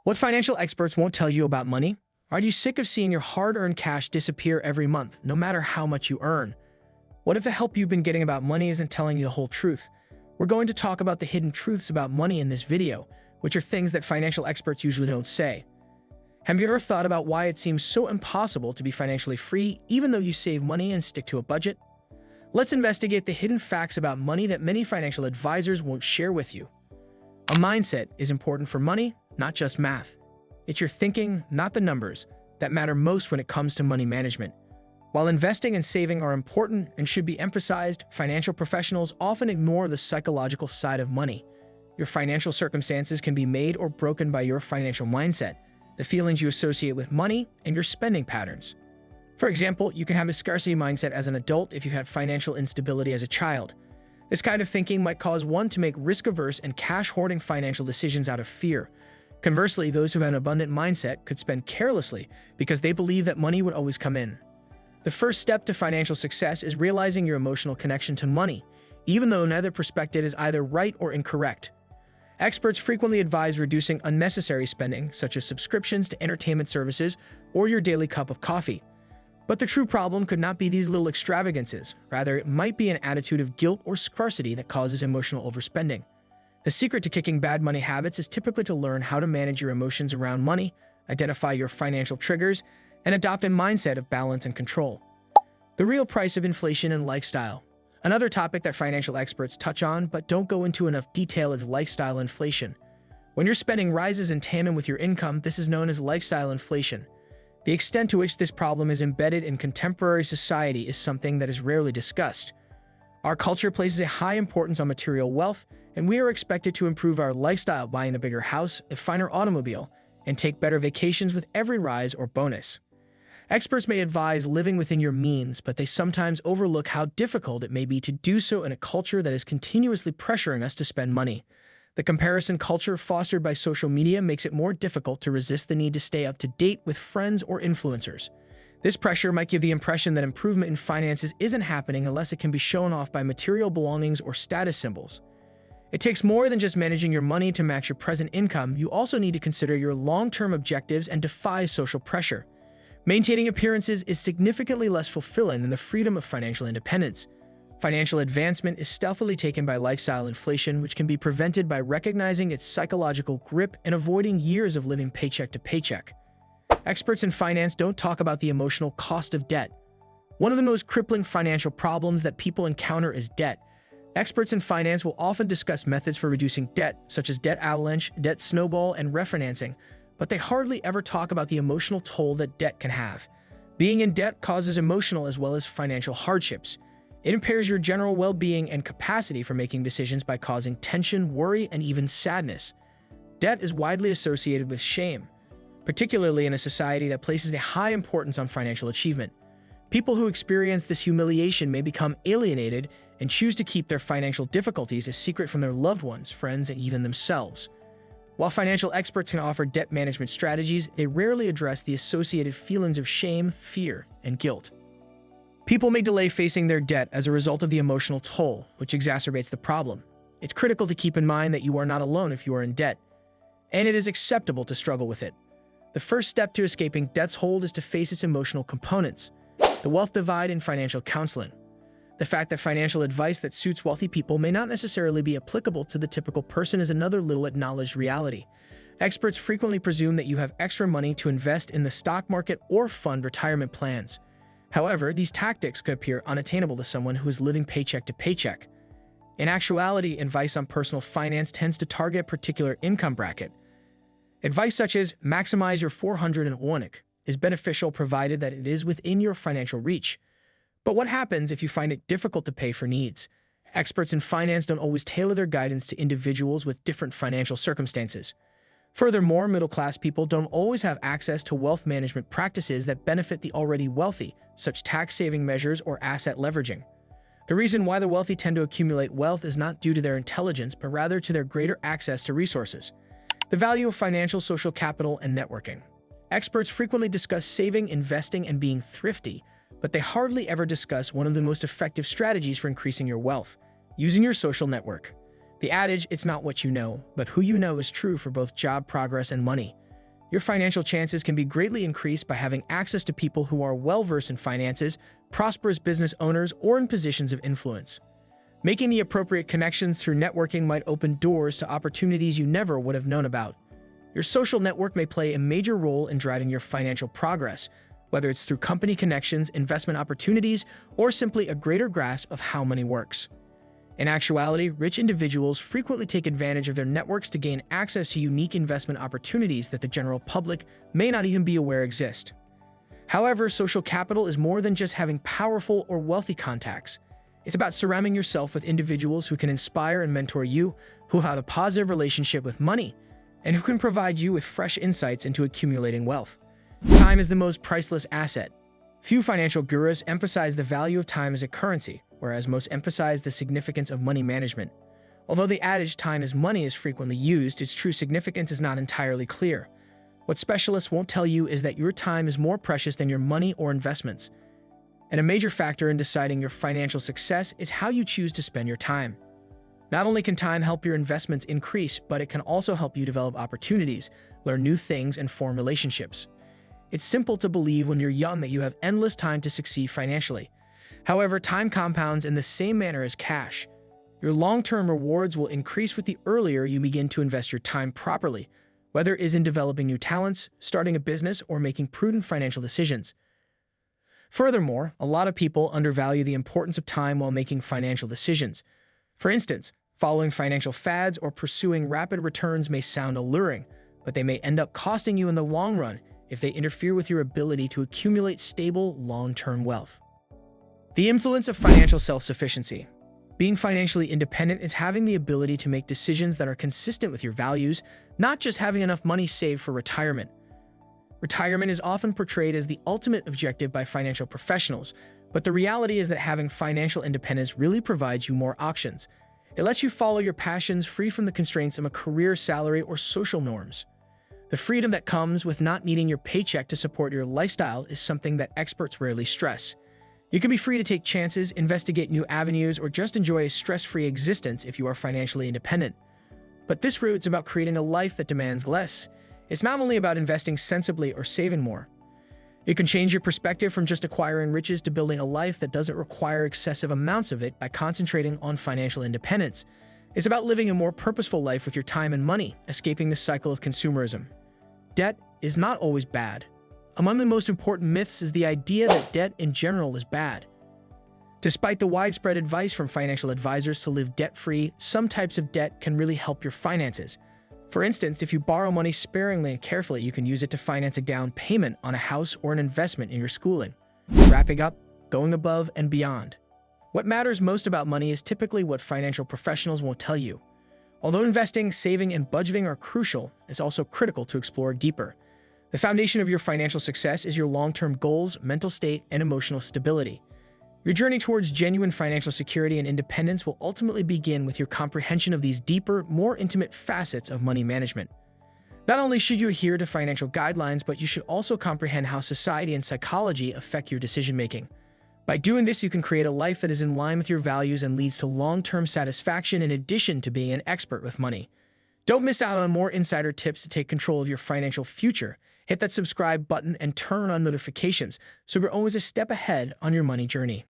What financial experts won't tell you about money? Are you sick of seeing your hard-earned cash disappear every month, no matter how much you earn? What if the help you've been getting about money isn't telling you the whole truth? We're going to talk about the hidden truths about money in this video, which are things that financial experts usually don't say. Have you ever thought about why it seems so impossible to be financially free even though you save money and stick to a budget? Let's investigate the hidden facts about money that many financial advisors won't share with you. A mindset is important for money, not just math. It's your thinking, not the numbers, that matter most when it comes to money management. While investing and saving are important and should be emphasized, financial professionals often ignore the psychological side of money. Your financial circumstances can be made or broken by your financial mindset, the feelings you associate with money, and your spending patterns. For example, you can have a scarcity mindset as an adult if you had financial instability as a child. This kind of thinking might cause one to make risk-averse and cash-hoarding financial decisions out of fear. Conversely, those who have an abundant mindset could spend carelessly because they believe that money would always come in. The first step to financial success is realizing your emotional connection to money, even though neither perspective is either right or incorrect. Experts frequently advise reducing unnecessary spending, such as subscriptions to entertainment services or your daily cup of coffee. But the true problem could not be these little extravagances. Rather, it might be an attitude of guilt or scarcity that causes emotional overspending. The secret to kicking bad money habits is typically to learn how to manage your emotions around money, identify your financial triggers, and adopt a mindset of balance and control. The real price of inflation and lifestyle. Another topic that financial experts touch on but don't go into enough detail is lifestyle inflation. When your spending rises in tandem with your income, this is known as lifestyle inflation. The extent to which this problem is embedded in contemporary society is something that is rarely discussed. Our culture places a high importance on material wealth, and we are expected to improve our lifestyle, buying a bigger house, a finer automobile, and take better vacations with every rise or bonus. Experts may advise living within your means, but they sometimes overlook how difficult it may be to do so in a culture that is continuously pressuring us to spend money. The comparison culture fostered by social media makes it more difficult to resist the need to stay up to date with friends or influencers. This pressure might give the impression that improvement in finances isn't happening unless it can be shown off by material belongings or status symbols. It takes more than just managing your money to match your present income. You also need to consider your long-term objectives and defy social pressure. Maintaining appearances is significantly less fulfilling than the freedom of financial independence. Financial advancement is stealthily taken by lifestyle inflation, which can be prevented by recognizing its psychological grip and avoiding years of living paycheck to paycheck. Experts in finance don't talk about the emotional cost of debt. One of the most crippling financial problems that people encounter is debt. Experts in finance will often discuss methods for reducing debt, such as debt avalanche, debt snowball, and refinancing, but they hardly ever talk about the emotional toll that debt can have. Being in debt causes emotional as well as financial hardships. It impairs your general well-being and capacity for making decisions by causing tension, worry, and even sadness. Debt is widely associated with shame, particularly in a society that places a high importance on financial achievement. People who experience this humiliation may become alienated and choose to keep their financial difficulties a secret from their loved ones, friends, and even themselves. While financial experts can offer debt management strategies, they rarely address the associated feelings of shame, fear, and guilt. People may delay facing their debt as a result of the emotional toll, which exacerbates the problem. It's critical to keep in mind that you are not alone if you are in debt, and it is acceptable to struggle with it. The first step to escaping debt's hold is to face its emotional components. The wealth divide in financial counseling. The fact that financial advice that suits wealthy people may not necessarily be applicable to the typical person is another little acknowledged reality. Experts frequently presume that you have extra money to invest in the stock market or fund retirement plans. However, these tactics could appear unattainable to someone who is living paycheck to paycheck. In actuality, advice on personal finance tends to target a particular income bracket. Advice such as maximize your 401k is beneficial provided that it is within your financial reach. But what happens if you find it difficult to pay for needs? Experts in finance don't always tailor their guidance to individuals with different financial circumstances. Furthermore, middle-class people don't always have access to wealth management practices that benefit the already wealthy, such tax-saving measures or asset leveraging. The reason why the wealthy tend to accumulate wealth is not due to their intelligence, but rather to their greater access to resources. The value of financial social capital and networking. Experts frequently discuss saving, investing, and being thrifty, but they hardly ever discuss one of the most effective strategies for increasing your wealth: using your social network. The adage, "It's not what you know, but who you know," is true for both job progress and money. Your financial chances can be greatly increased by having access to people who are well-versed in finances, prosperous business owners, or in positions of influence. Making the appropriate connections through networking might open doors to opportunities you never would have known about. Your social network may play a major role in driving your financial progress, whether it's through company connections, investment opportunities, or simply a greater grasp of how money works. In actuality, rich individuals frequently take advantage of their networks to gain access to unique investment opportunities that the general public may not even be aware exist. However, social capital is more than just having powerful or wealthy contacts. It's about surrounding yourself with individuals who can inspire and mentor you, who have a positive relationship with money, and who can provide you with fresh insights into accumulating wealth. Time is the most priceless asset. Few financial gurus emphasize the value of time as a currency, whereas most emphasize the significance of money management. Although the adage "time is money" is frequently used, its true significance is not entirely clear. What specialists won't tell you is that your time is more precious than your money or investments. And a major factor in deciding your financial success is how you choose to spend your time. Not only can time help your investments increase, but it can also help you develop opportunities, learn new things, and form relationships. It's simple to believe when you're young that you have endless time to succeed financially. However, time compounds in the same manner as cash. Your long-term rewards will increase with the earlier you begin to invest your time properly, whether it is in developing new talents, starting a business, or making prudent financial decisions. Furthermore, a lot of people undervalue the importance of time while making financial decisions. For instance, following financial fads or pursuing rapid returns may sound alluring, but they may end up costing you in the long run if they interfere with your ability to accumulate stable, long-term wealth. The influence of financial self-sufficiency. Being financially independent is having the ability to make decisions that are consistent with your values, not just having enough money saved for retirement. Retirement is often portrayed as the ultimate objective by financial professionals, but the reality is that having financial independence really provides you more options. It lets you follow your passions free from the constraints of a career, salary, or social norms. The freedom that comes with not needing your paycheck to support your lifestyle is something that experts rarely stress. You can be free to take chances, investigate new avenues, or just enjoy a stress-free existence if you are financially independent. But this route is about creating a life that demands less. It's not only about investing sensibly or saving more. You can change your perspective from just acquiring riches to building a life that doesn't require excessive amounts of it by concentrating on financial independence. It's about living a more purposeful life with your time and money, escaping the cycle of consumerism. Debt is not always bad. Among the most important myths is the idea that debt in general is bad. Despite the widespread advice from financial advisors to live debt-free, some types of debt can really help your finances. For instance, if you borrow money sparingly and carefully, you can use it to finance a down payment on a house or an investment in your schooling. Wrapping up, going above and beyond. What matters most about money is typically what financial professionals won't tell you. Although investing, saving, and budgeting are crucial, it's also critical to explore deeper. The foundation of your financial success is your long-term goals, mental state, and emotional stability. Your journey towards genuine financial security and independence will ultimately begin with your comprehension of these deeper, more intimate facets of money management. Not only should you adhere to financial guidelines, but you should also comprehend how society and psychology affect your decision-making. By doing this, you can create a life that is in line with your values and leads to long-term satisfaction in addition to being an expert with money. Don't miss out on more insider tips to take control of your financial future. Hit that subscribe button and turn on notifications so you're always a step ahead on your money journey.